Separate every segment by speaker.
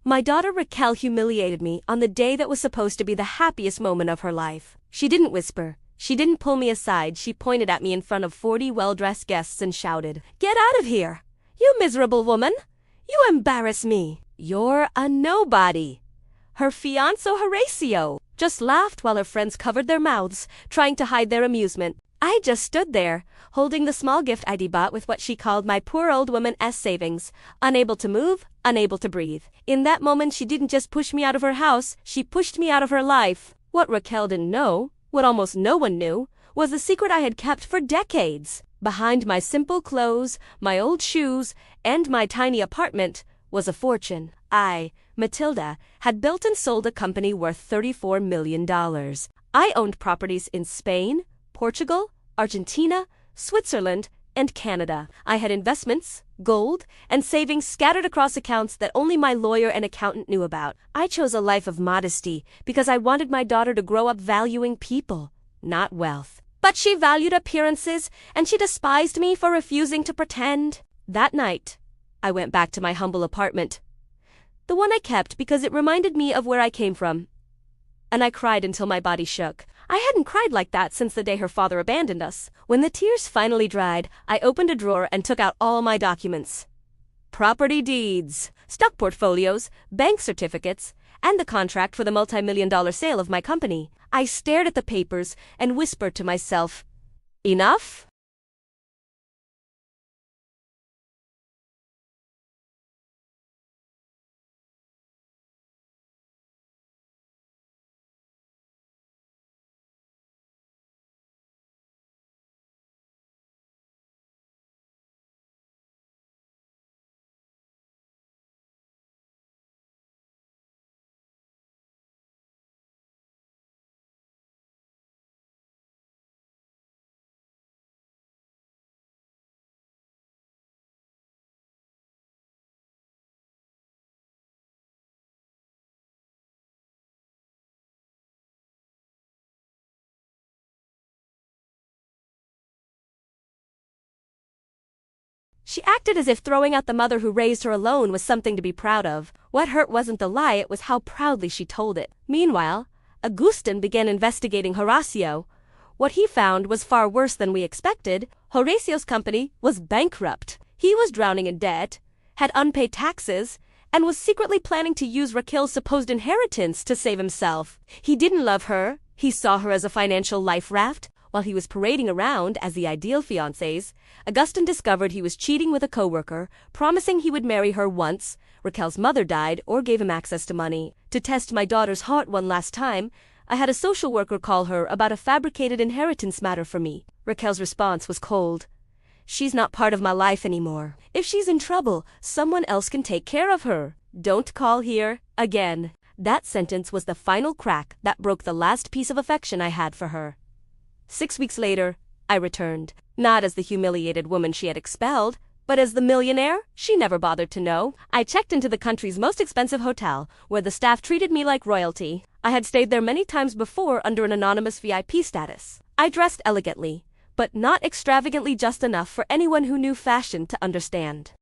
Speaker 1: My daughter Raquel humiliated me on the day that was supposed to be the happiest moment of her life. She didn't whisper. She didn't pull me aside. She pointed at me in front of 40 well-dressed guests and shouted, "Get out of here! You miserable woman! You embarrass me! You're a nobody!" Her fiancé Horacio just laughed while her friends covered their mouths, trying to hide their amusement. I just stood there, holding the small gift I'd bought with what she called my poor old woman's savings, unable to move, unable to breathe. In that moment, she didn't just push me out of her house, she pushed me out of her life. What Raquel didn't know, what almost no one knew, was the secret I had kept for decades. Behind my simple clothes, my old shoes, and my tiny apartment was a fortune. I, Matilda, had built and sold a company worth $34 million. I owned properties in Spain, Portugal, Argentina, Switzerland, and Canada. I had investments, gold, and savings scattered across accounts that only my lawyer and accountant knew about. I chose a life of modesty because I wanted my daughter to grow up valuing people, not wealth. But she valued appearances, and she despised me for refusing to pretend. That night, I went back to my humble apartment, the one I kept because it reminded me of where I came from, and I cried until my body shook. I hadn't cried like that since the day her father abandoned us. When the tears finally dried, I opened a drawer and took out all my documents. Property deeds, stock portfolios, bank certificates, and the contract for the multi-million-dollar sale of my company. I stared at the papers and whispered to myself, "Enough?" She acted as if throwing out the mother who raised her alone was something to be proud of. What hurt wasn't the lie, it was how proudly she told it. Meanwhile, Agustin began investigating Horacio. What he found was far worse than we expected. Horacio's company was bankrupt. He was drowning in debt, had unpaid taxes, and was secretly planning to use Raquel's supposed inheritance to save himself. He didn't love her. He saw her as a financial life raft. While he was parading around as the ideal fiancés, Agustin discovered he was cheating with a coworker, promising he would marry her once Raquel's mother died or gave him access to money. To test my daughter's heart one last time, I had a social worker call her about a fabricated inheritance matter for me. Raquel's response was cold. "She's not part of my life anymore. If she's in trouble, someone else can take care of her. Don't call here again." That sentence was the final crack that broke the last piece of affection I had for her. 6 weeks later, I returned, not as the humiliated woman she had expelled, but as the millionaire she never bothered to know. I checked into the country's most expensive hotel, where the staff treated me like royalty. I had stayed there many times before under an anonymous VIP status. I dressed elegantly, but not extravagantly, just enough for anyone who knew fashion to understand.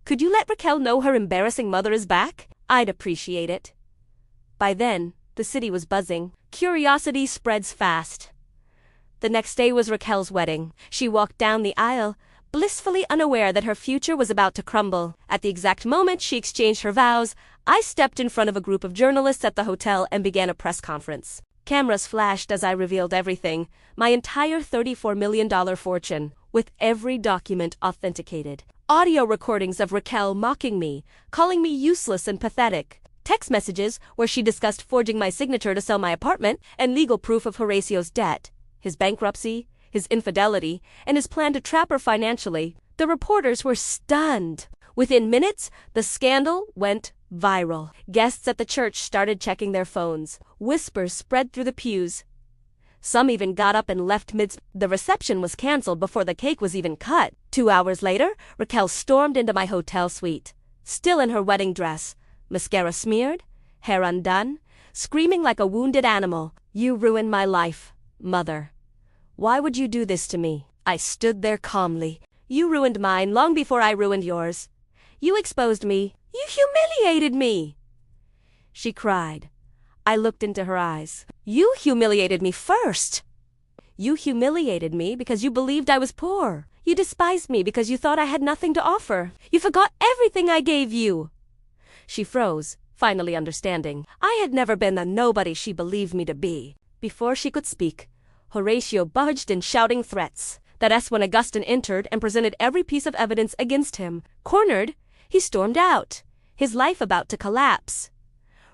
Speaker 1: Could you let Raquel know her embarrassing mother is back? I'd appreciate it. By then, the city was buzzing. Curiosity spreads fast. The next day was Raquel's wedding. She walked down the aisle, blissfully unaware that her future was about to crumble. At the exact moment she exchanged her vows, I stepped in front of a group of journalists at the hotel and began a press conference. Cameras flashed as I revealed everything, my entire $34 million fortune, with every document authenticated. Audio recordings of Raquel mocking me, calling me useless and pathetic. Text messages where she discussed forging my signature to sell my apartment, and legal proof of Horacio's debt, his bankruptcy, his infidelity, and his plan to trap her financially. The reporters were stunned. Within minutes, the scandal went Viral. Guests at the church started checking their phones. Whispers spread through the pews. Some even got up and left mid. The reception was canceled before the cake was even cut. 2 hours later, Raquel stormed into my hotel suite, still in her wedding dress, mascara smeared, hair undone, screaming like a wounded animal. "You ruined my life, Mother. Why would you do this to me?" I stood there calmly. "You ruined mine long before I ruined yours. You exposed me. You humiliated me." She cried. I looked into her eyes. "You humiliated me first. You humiliated me because you believed I was poor. You despised me because you thought I had nothing to offer. You forgot everything I gave you." She froze, finally understanding. I had never been the nobody she believed me to be. Before she could speak, Horatio budged in shouting threats. That's when Augustin entered and presented every piece of evidence against him. Cornered, he stormed out, his life about to collapse.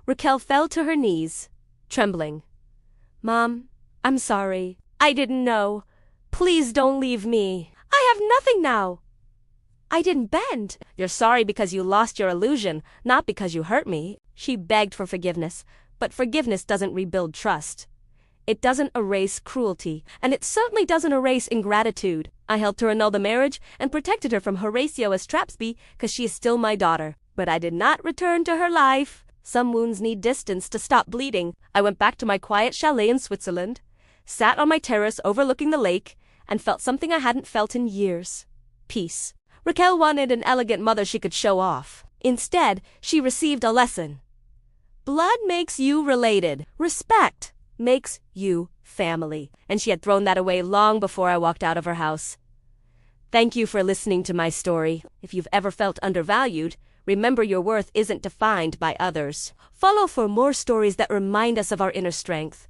Speaker 1: Raquel fell to her knees, trembling. "Mom, I'm sorry. I didn't know. Please don't leave me. I have nothing now. I didn't bend." "You're sorry because you lost your illusion, not because you hurt me." She begged for forgiveness, but forgiveness doesn't rebuild trust. It doesn't erase cruelty, and it certainly doesn't erase ingratitude. I helped her annul the marriage and protected her from Horatio Estrapsby because she is still my daughter. But I did not return to her life. Some wounds need distance to stop bleeding. I went back to my quiet chalet in Switzerland, sat on my terrace overlooking the lake, and felt something I hadn't felt in years. Peace. Raquel wanted an elegant mother she could show off. Instead, she received a lesson. Blood makes you related. Respect makes you family. And she had thrown that away long before I walked out of her house. Thank you for listening to my story. If you've ever felt undervalued, remember your worth isn't defined by others. Follow for more stories that remind us of our inner strength.